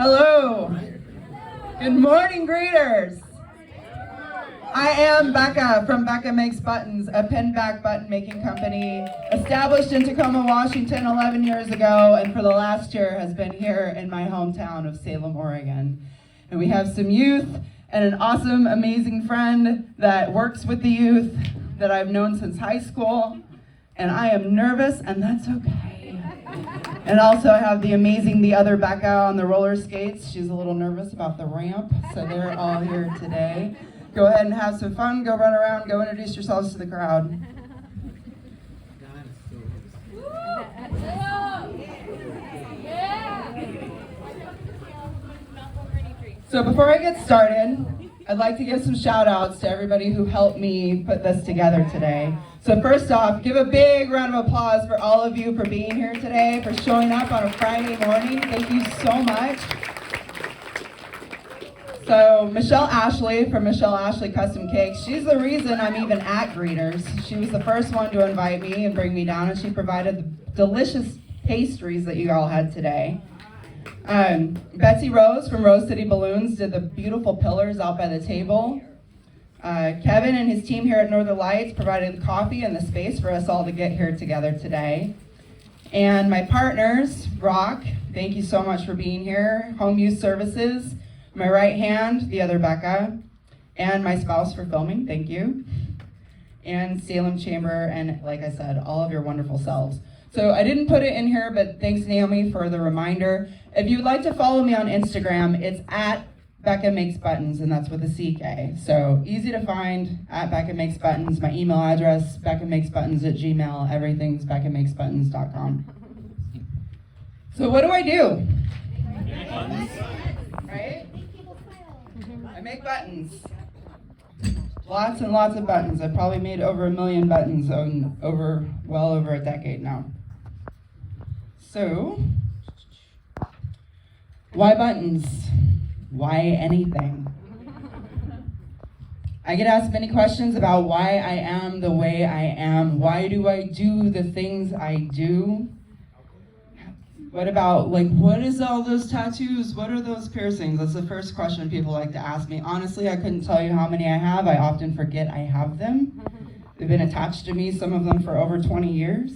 Hello. Good morning, greeters. I am Becca from Becka Makes Buttons, a pin-back button making company established in Tacoma, Washington 11 years ago, and for the last year has been here in my hometown of Salem, Oregon. And we have some youth and an awesome, amazing friend that works with the youth that I've known since high school. And I am nervous, and that's okay. And also I have the other Becca on the roller skates. She's a little nervous about the ramp, so they're all here today. Go ahead and have some fun, go run around, go introduce yourselves to the crowd. So before I get started, I'd like to give some shout outs to everybody who helped me put this together today. So first off, give a big round of applause for all of you for being here today, for showing up on a Friday morning. Thank you so much. So Michelle Ashley from Michelle Ashley Custom Cakes, she's the reason I'm even at Greeters. She was the first one to invite me and bring me down, and she provided the delicious pastries that you all had today. Betsy Rose from Rose City Balloons did the beautiful pillars out by the table. Kevin and his team here at Northern Lights provided the coffee and the space for us all to get here together today. And my partners, Rock, thank you so much for being here. Home Use Services, my right hand, the other Becca, and my spouse for filming, thank you. And Salem Chamber, and like I said, all of your wonderful selves. So I didn't put it in here, but thanks Naomi for the reminder. If you'd like to follow me on Instagram, it's at Becka Makes Buttons, and that's with a CK. So easy to find, at Becka Makes Buttons. My email address, beckamakesbuttons@gmail. Everything's beckamakesbuttons.com. So what do I do? Right? I make buttons. Lots and lots of buttons. I've probably made over 1 million buttons well over a decade now. So, why buttons? Why anything? I get asked many questions about why I am the way I am. Why do I do the things I do? What about, what is all those tattoos? What are those piercings? That's the first question people like to ask me. Honestly, I couldn't tell you how many I have. I often forget I have them. They've been attached to me, some of them for over 20 years.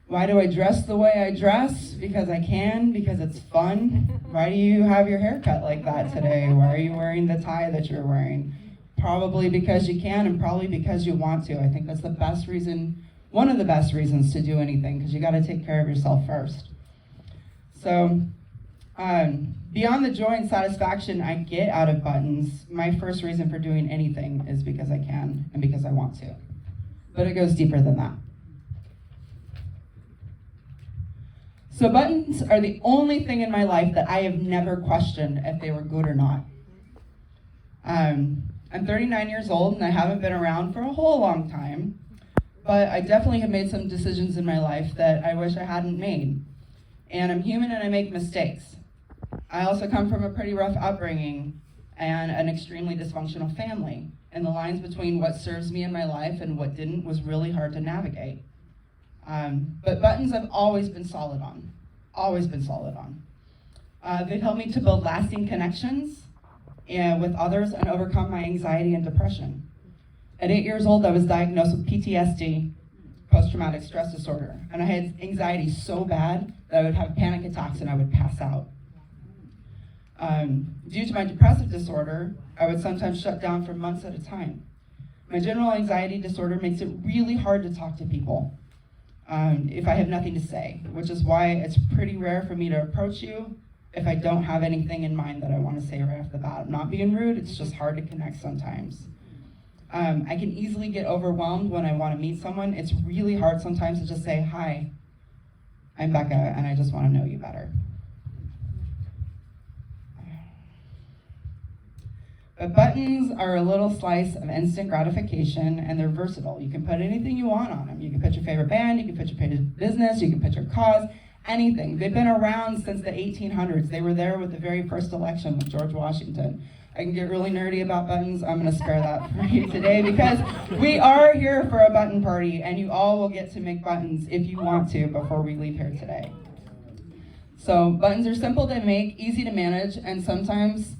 Why do I dress the way I dress? Because I can, because it's fun. Why do you have your hair cut like that today? Why are you wearing the tie that you're wearing? Probably because you can, and probably because you want to. I think that's the best reason, one of the best reasons to do anything, because you got to take care of yourself first. So, beyond the joy and satisfaction I get out of buttons, my first reason for doing anything is because I can and because I want to. But it goes deeper than that. So buttons are the only thing in my life that I have never questioned if they were good or not. I'm 39 years old and I haven't been around for a whole long time, but I definitely have made some decisions in my life that I wish I hadn't made. And I'm human and I make mistakes. I also come from a pretty rough upbringing and an extremely dysfunctional family. And the lines between what serves me in my life and what didn't was really hard to navigate. But buttons I've always been solid on. They've helped me to build lasting connections with others and overcome my anxiety and depression. At 8 years old, I was diagnosed with PTSD, post-traumatic stress disorder, and I had anxiety so bad that I would have panic attacks and I would pass out. Due to my depressive disorder, I would sometimes shut down for months at a time. My general anxiety disorder makes it really hard to talk to people if I have nothing to say, which is why it's pretty rare for me to approach you if I don't have anything in mind that I want to say right off the bat. I'm not being rude, it's just hard to connect sometimes. I can easily get overwhelmed when I want to meet someone. It's really hard sometimes to just say, hi, I'm Becca, and I just want to know you better. But buttons are a little slice of instant gratification, and they're versatile. You can put anything you want on them. You can put your favorite band, you can put your favorite business, you can put your cause, anything. They've been around since the 1800s. They were there with the very first election with George Washington. I can get really nerdy about buttons. I'm gonna spare that for you today because we are here for a button party and you all will get to make buttons if you want to before we leave here today. So buttons are simple to make, easy to manage, and sometimes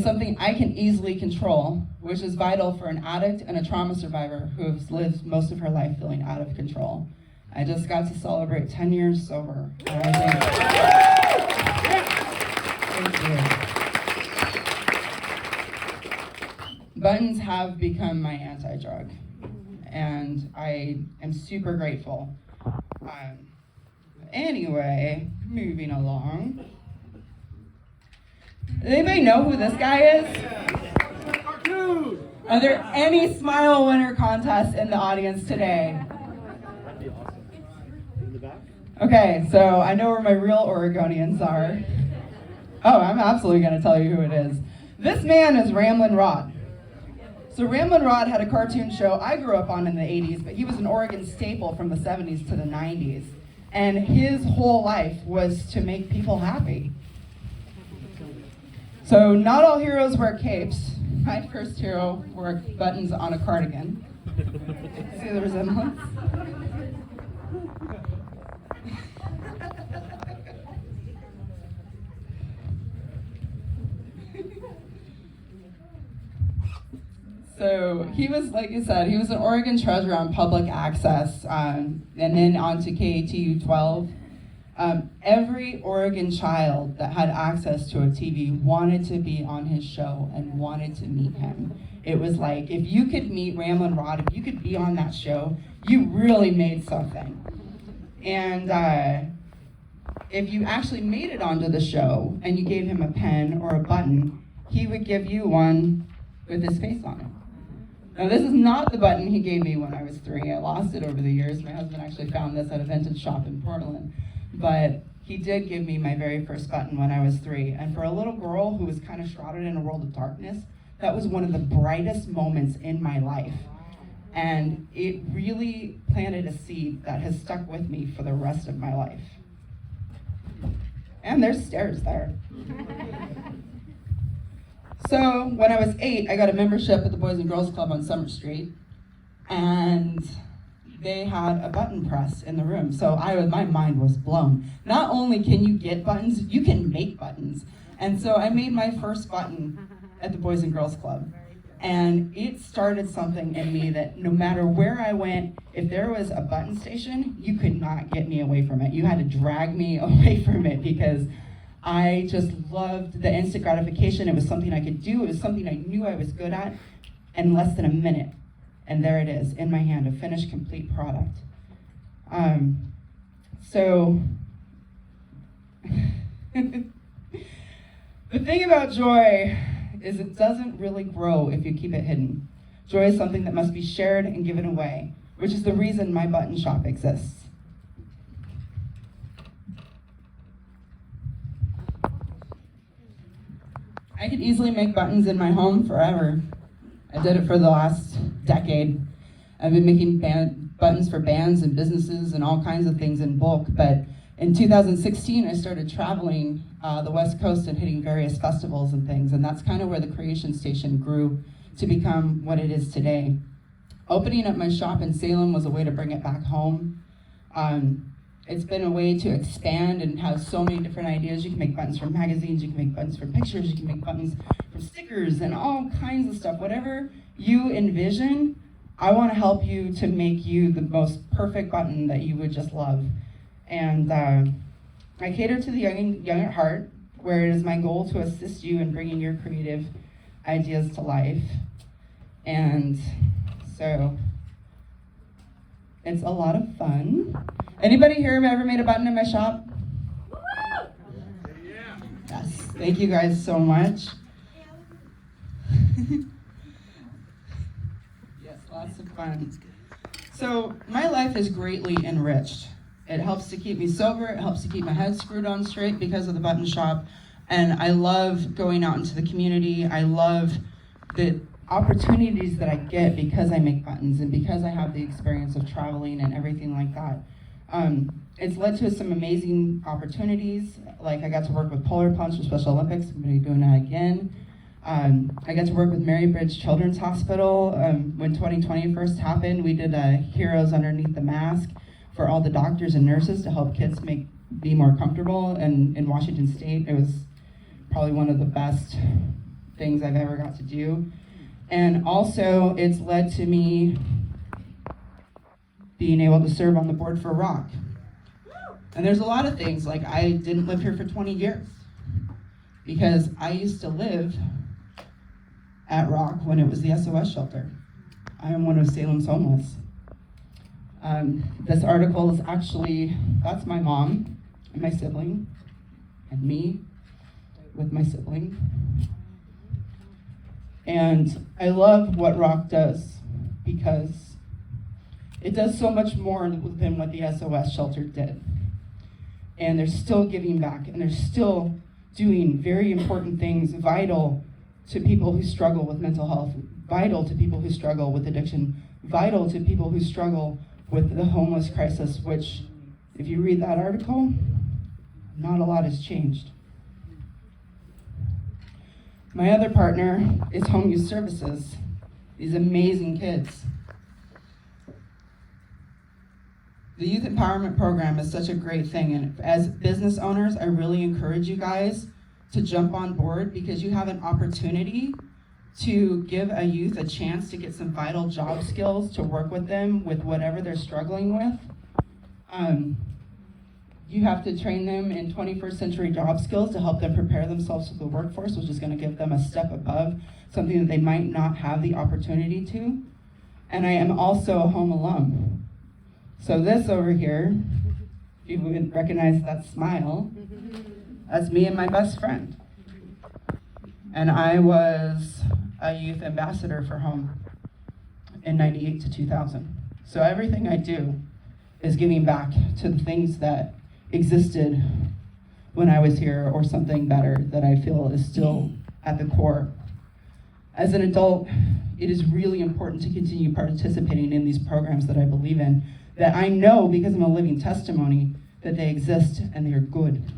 something I can easily control, which is vital for an addict and a trauma survivor who has lived most of her life feeling out of control. I just got to celebrate 10 years sober. And thank you. Buttons have become my anti-drug, and I am super grateful. Anyway, moving along. Does anybody know who this guy is? Are there any Smile Winner contests in the audience today? Okay, so I know where my real Oregonians are. Oh, I'm absolutely going to tell you who it is. This man is Ramblin' Rod. So Ramblin' Rod had a cartoon show I grew up on in the 80s, but he was an Oregon staple from the 70s to the 90s. And his whole life was to make people happy. So not all heroes wear capes. My first hero wore buttons on a cardigan. See the resemblance? So he was, like you said, he was an Oregon treasure on public access, and then on to KATU 12. Every Oregon child that had access to a TV wanted to be on his show and wanted to meet him. It was like, if you could meet Ramblin' Rod, if you could be on that show, you really made something. And if you actually made it onto the show and you gave him a pen or a button, he would give you one with his face on it. Now, this is not the button he gave me when I was 3. I lost it over the years. My husband actually found this at a vintage shop in Portland. But he did give me my very first button when I was 3. And for a little girl who was kind of shrouded in a world of darkness, that was one of the brightest moments in my life. And it really planted a seed that has stuck with me for the rest of my life. And there's stairs there. So when I was 8, I got a membership at the Boys and Girls Club on Summer Street, and they had a button press in the room. So my mind was blown. Not only can you get buttons, you can make buttons. And so I made my first button at the Boys and Girls Club. And it started something in me that no matter where I went, if there was a button station, you could not get me away from it. You had to drag me away from it because I just loved the instant gratification. It was something I could do. It was something I knew I was good at in less than a minute. And there it is, in my hand, a finished, complete product. So, the thing about joy is it doesn't really grow if you keep it hidden. Joy is something that must be shared and given away, which is the reason my button shop exists. I could easily make buttons in my home forever. I did it for the last decade. I've been making buttons for bands and businesses and all kinds of things in bulk, but in 2016 I started traveling the West Coast and hitting various festivals and things, and that's kind of where the Creation Station grew to become what it is today. Opening up my shop in Salem was a way to bring it back home. It's been a way to expand and have so many different ideas. You can make buttons from magazines, you can make buttons from pictures, you can make buttons from stickers and all kinds of stuff. Whatever you envision, I want to help you to make you the most perfect button that you would just love. And I cater to the young at heart, where it is my goal to assist you in bringing your creative ideas to life. And so it's a lot of fun. Anybody here have ever made a button in my shop? Yeah. Yes, thank you guys so much. Yes, lots of fun. So my life is greatly enriched. It helps to keep me sober, it helps to keep my head screwed on straight because of the button shop. And I love going out into the community. I love the opportunities that I get because I make buttons and because I have the experience of traveling and everything like that. It's led to some amazing opportunities. Like I got to work with Polar Plunge for Special Olympics. I'm going to be doing that again. I got to work with Mary Bridge Children's Hospital. When 2020 first happened, we did a Heroes Underneath the Mask for all the doctors and nurses to help kids make be more comfortable. And in Washington State, it was probably one of the best things I've ever got to do. And also, it's led to me being able to serve on the board for Rock. And there's a lot of things, like I didn't live here for 20 years because I used to live at Rock when it was the SOS shelter. I am one of Salem's homeless. This article is actually, that's my mom and my sibling, and me with my sibling. And I love what Rock does because it does so much more than what the SOS shelter did. And they're still giving back, and they're still doing very important things, vital to people who struggle with mental health, vital to people who struggle with addiction, vital to people who struggle with the homeless crisis, which, if you read that article, not a lot has changed. My other partner is Home Youth Services, these amazing kids. The Youth Empowerment Program is such a great thing, and as business owners, I really encourage you guys to jump on board because you have an opportunity to give a youth a chance to get some vital job skills to work with them with whatever they're struggling with. You have to train them in 21st century job skills to help them prepare themselves for the workforce, which is going to give them a step above something that they might not have the opportunity to. And I am also a home alum. So this over here, if you would recognize that smile, that's me and my best friend. And I was a youth ambassador for Home in 98 to 2000. So everything I do is giving back to the things that existed when I was here, or something better that I feel is still at the core. As an adult, it is really important to continue participating in these programs that I believe in, that I know because I'm a living testimony that they exist and they are good.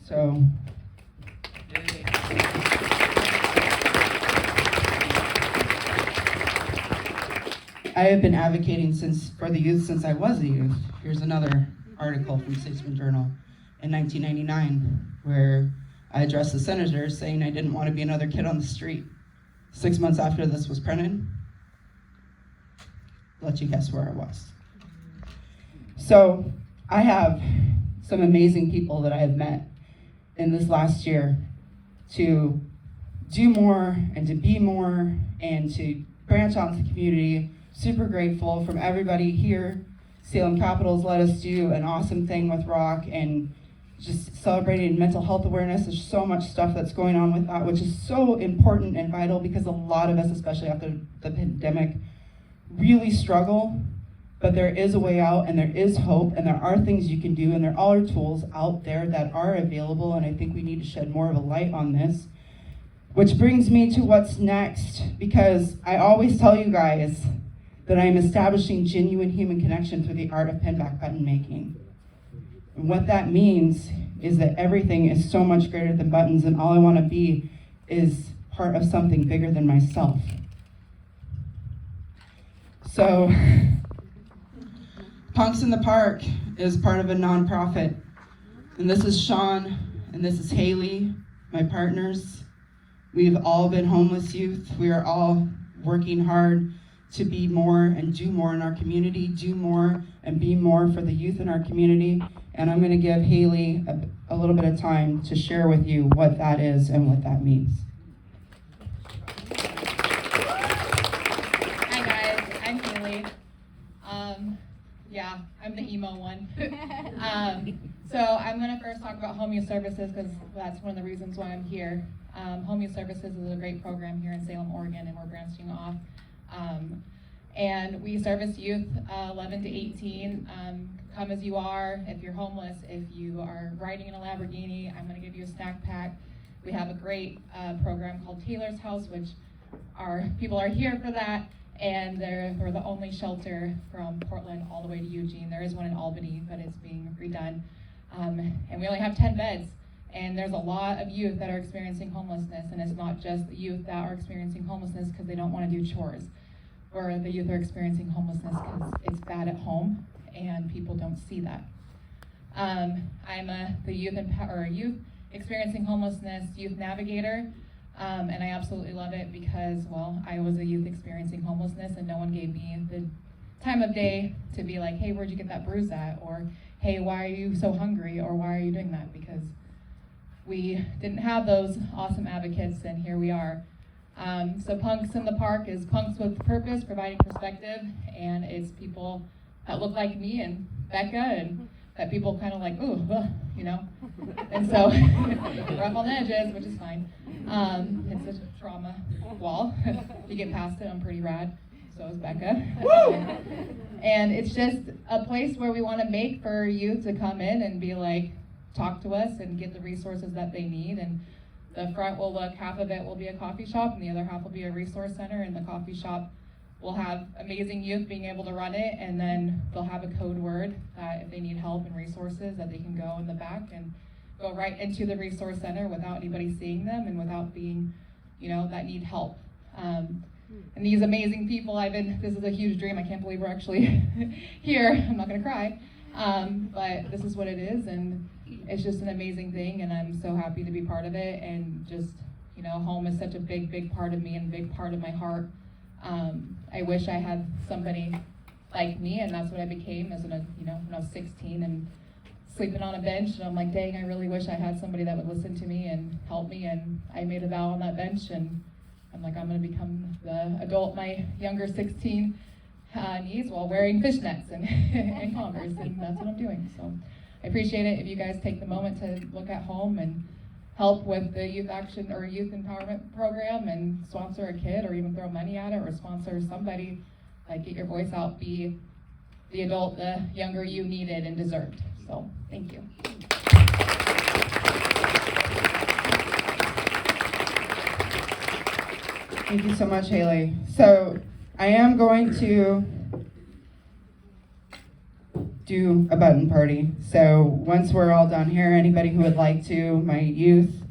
So, I have been advocating for the youth since I was a youth. Here's another article from Statesman Journal in 1999, where I addressed the senators saying I didn't want to be another kid on the street. 6 months after this was printed, I'll let you guess where I was. So I have some amazing people that I have met in this last year to do more and to be more and to branch out into the community. Super grateful from everybody here. Salem Capitals let us do an awesome thing with Rock and just celebrating mental health awareness. There's so much stuff that's going on with that, which is so important and vital because a lot of us, especially after the pandemic, really struggle. But there is a way out and there is hope and there are things you can do and there are tools out there that are available, and I think we need to shed more of a light on this. Which brings me to what's next, because I always tell you guys that I am establishing genuine human connection through the art of pinback button making. And what that means is that everything is so much greater than buttons, and all I want to be is part of something bigger than myself. So, Punks in the Park is part of a nonprofit, and this is Sean, and this is Hailey, my partners. We've all been homeless youth. We are all working hard to be more and do more in our community, do more and be more for the youth in our community. And I'm gonna give Hailey a little bit of time to share with you what that is and what that means. Hi guys, I'm Hailey. Yeah, I'm the emo one. So I'm gonna first talk about Home Youth Services because that's one of the reasons why I'm here. Home Youth Services is a great program here in Salem, Oregon, and we're branching off. And we service youth 11 to 18. Come as you are. If you're homeless, if you are riding in a Lamborghini, I'm going to give you a snack pack. We have a great program called Taylor's House, which people are here for that. And we're the only shelter from Portland all the way to Eugene. There is one in Albany, but it's being redone. And we only have 10 beds. And there's a lot of youth that are experiencing homelessness, and it's not just the youth that are experiencing homelessness because they don't want to do chores, or the youth are experiencing homelessness because it's bad at home and people don't see that. I'm the youth experiencing homelessness youth navigator, and I absolutely love it because, well, I was a youth experiencing homelessness and no one gave me the time of day to be like, hey, where'd you get that bruise at? Or, hey, why are you so hungry? Or why are you doing that? Because we didn't have those awesome advocates, and here we are. So Punks in the Park is Punks with Purpose, providing perspective, and it's people that look like me and Becca, and that people kind of like, ooh, ugh, you know? And so, rough on the edges, which is fine. It's a trauma wall. If you get past it, I'm pretty rad. So is Becca. And it's just a place where we want to make for youth to come in and be like, talk to us and get the resources that they need. And the front will look, half of it will be a coffee shop and the other half will be a resource center, and the coffee shop will have amazing youth being able to run it, and then they'll have a code word that if they need help and resources that they can go in the back and go right into the resource center without anybody seeing them and without being, you know, that need help. And these amazing people, this is a huge dream. I can't believe we're actually here. I'm not gonna cry. But this is what it is, and it's just an amazing thing, and I'm so happy to be part of it. And just, you know, home is such a big, big part of me and a big part of my heart. I wish I had somebody like me, and that's what I became as when I was 16 and sleeping on a bench, and I'm like, dang, I really wish I had somebody that would listen to me and help me. And I made a vow on that bench, and I'm like, I'm gonna become the adult my younger 16 needs while wearing fishnets and Converse, and that's what I'm doing. So I appreciate it if you guys take the moment to look at home and help with the youth action or youth empowerment program and sponsor a kid, or even throw money at it, or sponsor somebody. Like, get your voice out, be the adult the younger you needed and deserved. So thank you. Thank you so much, Hailey. So I am going to do a button party. So once we're all done here, anybody who would like to, my youth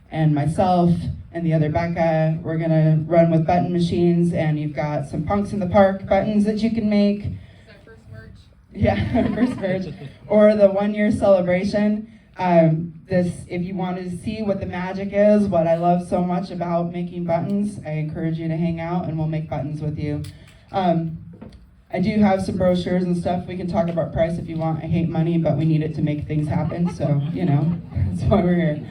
and myself and the other Becca, we're gonna run with button machines, and you've got some Punks in the Park buttons that you can make. Is that first merch? Yeah, first merch. Or the 1 year celebration. If you want to see what the magic is, what I love so much about making buttons, I encourage you to hang out and we'll make buttons with you. I do have some brochures and stuff. We can talk about price if you want. I hate money, but we need it to make things happen. So, you know, that's why we're here.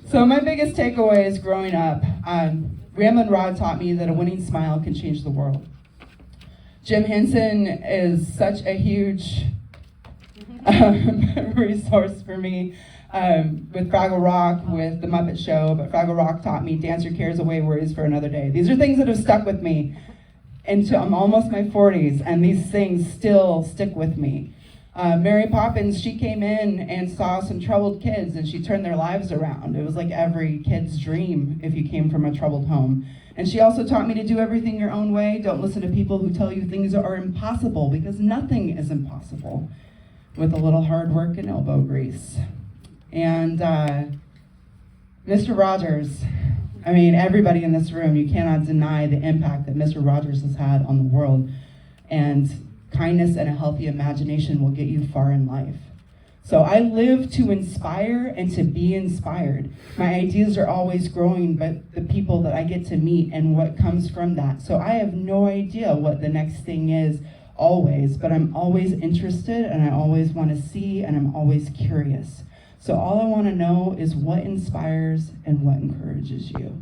So my biggest takeaway is growing up, Ramlin Rod taught me that a winning smile can change the world. Jim Henson is such a huge resource for me with Fraggle Rock, with the Muppet Show, but Fraggle Rock taught me dance your cares away, worries for another day. These are things that have stuck with me until I'm almost my 40s, and these things still stick with me. Mary Poppins, she came in and saw some troubled kids and she turned their lives around. It was like every kid's dream if you came from a troubled home. And she also taught me to do everything your own way. Don't listen to people who tell you things are impossible, because nothing is impossible with a little hard work and elbow grease. And Mr. Rogers, I mean, everybody in this room, you cannot deny the impact that Mr. Rogers has had on the world. And kindness and a healthy imagination will get you far in life. So I live to inspire and to be inspired. My ideas are always growing, but the people that I get to meet and what comes from that. So I have no idea what the next thing is always, but I'm always interested and I always want to see and I'm always curious. So all I want to know is what inspires and what encourages you.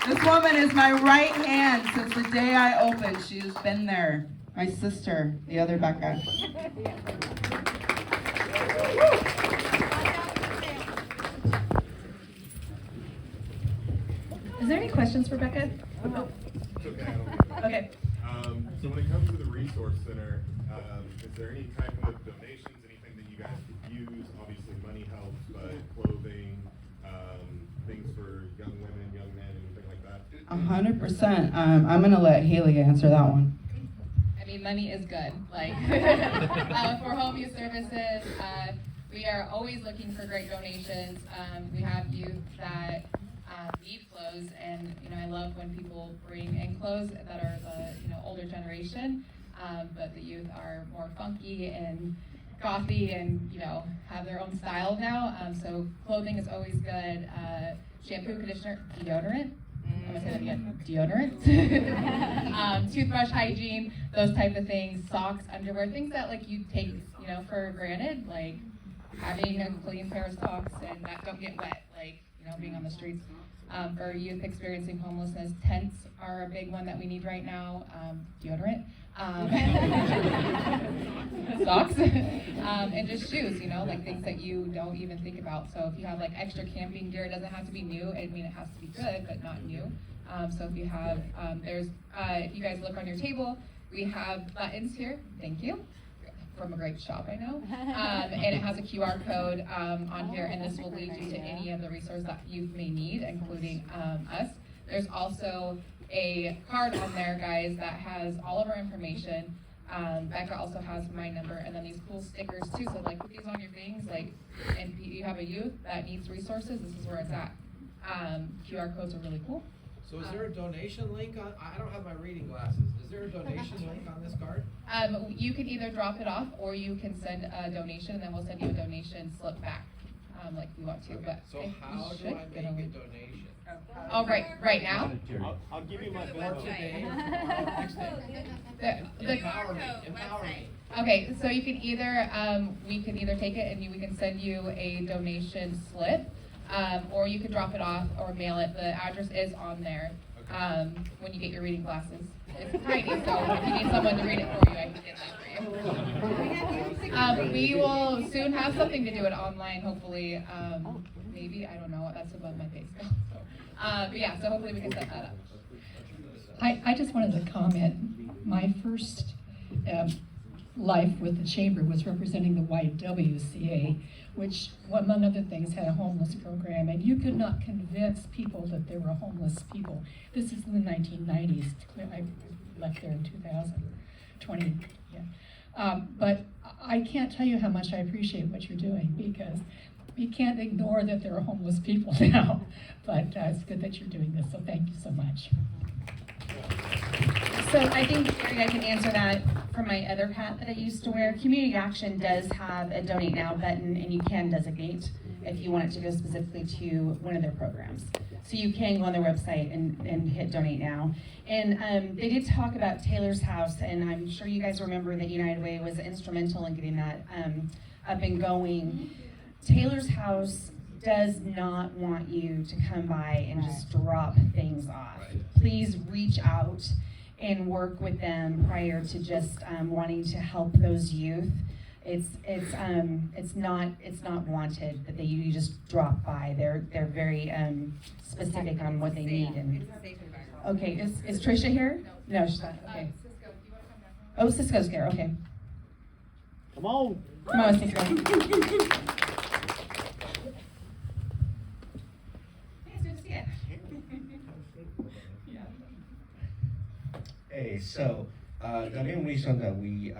This woman is my right hand since the day I opened. She has been there. My sister, the other Becca. Is there any questions for Becca? It's okay, I don't Okay. So when it comes to the Resource Center, is there any type of donations, anything that you guys could use? Obviously money helps, but clothing, things for young women, young men, anything like that? 100%. I'm gonna let Hailey answer that one. I mean, money is good. Like, for home use services, we are always looking for great donations. We have youth that need clothes, and I love when people bring in clothes that are the older generation, but the youth are more funky and gothy and have their own style now. So clothing is always good. Shampoo, conditioner, deodorant. I'm gonna say that again. Deodorant. Toothbrush hygiene, those type of things. Socks, underwear, things that like you take for granted, like having a clean pair of socks and that don't get wet, like being on the streets. For youth experiencing homelessness, tents are a big one that we need right now. Deodorant, socks, and just shoes. Like things that you don't even think about. So if you have like extra camping gear, it doesn't have to be new. I mean, it has to be good, but not new. So if you have, if you guys look on your table, we have buttons here. Thank you. From a great shop, I know. And it has a QR code on here, and this will lead you to any of the resources that youth may need, including us. There's also a card on there, guys, that has all of our information. Becca also has my number, and then these cool stickers too. So like put these on your things, like, and if you have a youth that needs resources, this is where it's at. QR codes are really cool. So is there a donation link on, I don't have my reading glasses, is there a donation link on this card? You can either drop it off, or you can send a donation, and then we'll send you a donation slip back, like you want to. Okay, but so how do I make a donation? Oh, right now? I'll give you my bill. Or today, or tomorrow, next day? Empower me. Okay, so you can either, we can either take it and we can send you a donation slip, or you can drop it off or mail it. The address is on there when you get your reading glasses. It's tiny, so if you need someone to read it for you, I can get that for you. We will soon have something to do it online, hopefully. Maybe, I don't know, that's above my pay scale. But yeah, so hopefully we can set that up. I just wanted to comment. My first life with the chamber was representing the YWCA, which, among other things, had a homeless program, and you could not convince people that there were homeless people. This is in the 1990s. I left there in 2020. Yeah. But I can't tell you how much I appreciate what you're doing, because we can't ignore that there are homeless people now. But it's good that you're doing this, so thank you so much. So I think, Gary, I can answer that from my other hat that I used to wear. Community Action does have a Donate Now button, and you can designate if you want it to go specifically to one of their programs. So you can go on their website and hit Donate Now. And they did talk about Taylor's House, and I'm sure you guys remember that United Way was instrumental in getting that up and going. Taylor's House does not want you to come by and just drop things off. Please reach out and work with them prior to just wanting to help those youth. It's not wanted that you just drop by. They're very specific on what they need. And okay, is Trisha here? No, she's not. Okay. Cisco, do you want to come back? Oh, Cisco's here. Okay. Come on. Come on, Cisco. Hey, so the main reason that we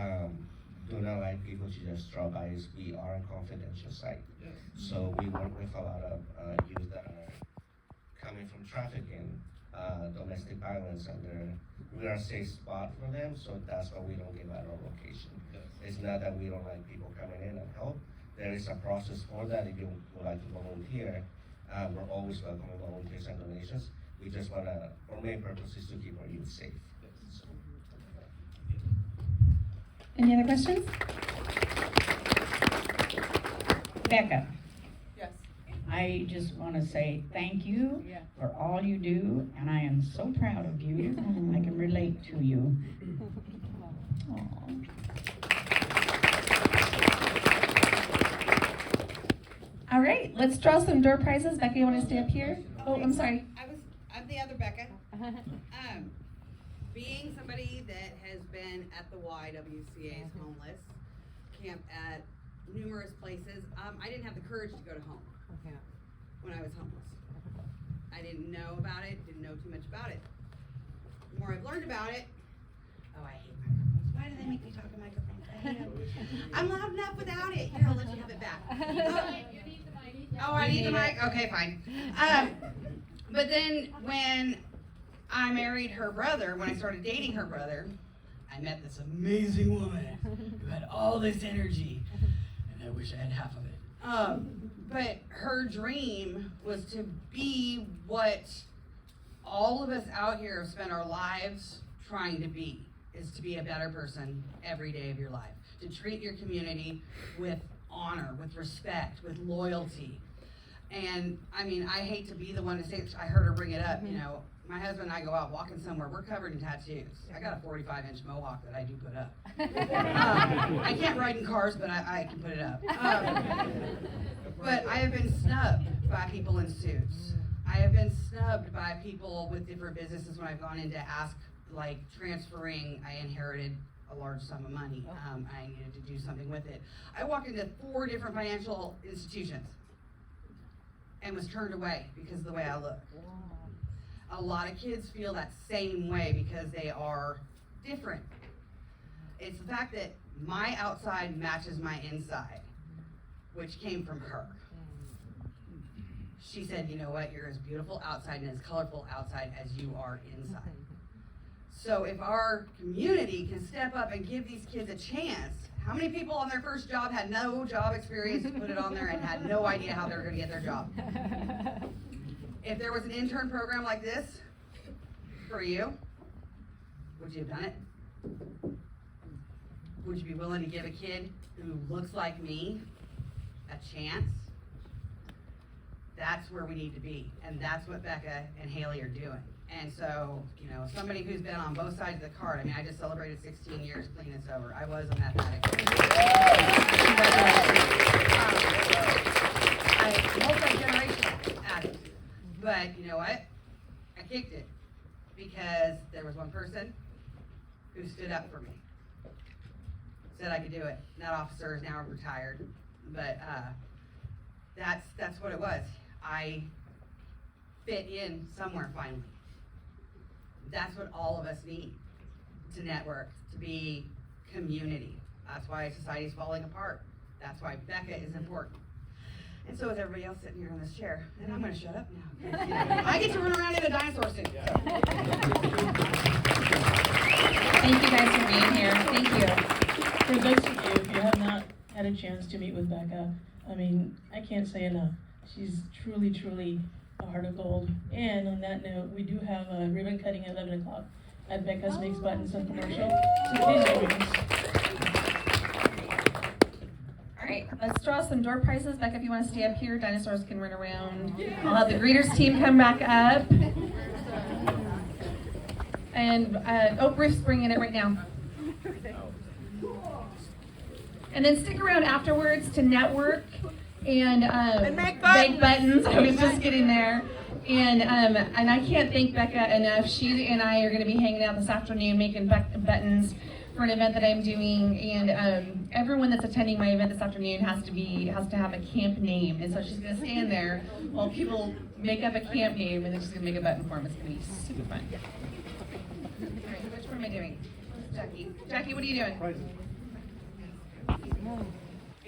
do not like people to just drop by is we are a confidential site. Yes. So we work with a lot of youth that are coming from trafficking, domestic violence, and we are a safe spot for them, so that's why we don't give out our location. Yes. It's not that we don't like people coming in and help. There is a process for that. If you would like to volunteer, we're always welcoming volunteers and donations. We just want to, our main purpose is to keep our youth safe. So. Any other questions? Becca, Yes. I just want to say thank you for all you do, and I am so proud of you. I can relate to you. Aw. All right, let's draw some door prizes. Becca, you want to stay up here? Oh, I'm sorry. I'm the other Becca. Being somebody that has been at the YWCA's homeless camp at numerous places, I didn't have the courage to go to home when I was homeless. I didn't know about it, didn't know know too much about it. The more I've learned about it, oh, I hate microphones. Why do they make me talk in microphones? I hate them. I'm loud enough without it. Here, I'll let you have it back. Oh, I need the mic? Okay, fine. But then when I married her brother, when I started dating her brother, I met this amazing woman who had all this energy, and I wish I had half of it. But her dream was to be what all of us out here have spent our lives trying to be, is to be a better person every day of your life, to treat your community with honor, with respect, with loyalty. And I mean, I hate to be the one to say, I heard her bring it up, you know, my husband and I go out walking somewhere, we're covered in tattoos. I got a 45-inch mohawk that I do put up. I can't ride in cars, but I can put it up. But I have been snubbed by people in suits. I have been snubbed by people with different businesses when I've gone in to ask, like transferring, I inherited a large sum of money. I needed to do something with it. I walked into 4 different financial institutions and was turned away because of the way I look. A lot of kids feel that same way because they are different. It's the fact that my outside matches my inside, which came from her. She said, you know what, you're as beautiful outside and as colorful outside as you are inside. So if our community can step up and give these kids a chance, how many people on their first job had no job experience and put it on there and had no idea how they were gonna get their job? If there was an intern program like this for you, would you have done it? Would you be willing to give a kid who looks like me a chance? That's where we need to be, and that's what Becka and Hailey are doing. And so, you know, somebody who's been on both sides of the card, I mean, I just celebrated 16 years clean and sober. I was a meth addict. I'm a multi-generational addict. But you know what? I kicked it because there was one person who stood up for me. Said I could do it. That officer is now retired, but that's what it was. I fit in somewhere finally. That's what all of us need to network, to be community. That's why society's falling apart. That's why Becka is important. And so is everybody else sitting here in this chair. And I'm going to shut up now. I get to run around in a dinosaur suit. Thank you guys for being here. Thank you. For those of you, if you have not had a chance to meet with Becka, I mean, I can't say enough. She's truly, truly a heart of gold. And on that note, we do have a ribbon cutting at 11 o'clock at Becka Makes Buttons on Commercial. So please join us. All right, let's draw some door prizes. Becka, if you want to stay up here, dinosaurs can run around. I'll have the greeters team come back up. And Ruth's bringing it right now. And then stick around afterwards to network and make buttons. I was just getting there. And I can't thank Becka enough. She and I are going to be hanging out this afternoon making buttons for an event that I'm doing. And everyone that's attending my event this afternoon has to have a camp name. And so she's going to stand there while people make up a camp name, and then she's going to make a button for them. It's going to be super fun. All right, which one am I doing? Jackie. Jackie, what are you doing?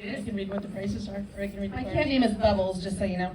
I can read what the prices are, or I can read the My cards. camp name is Bubbles, just so you know.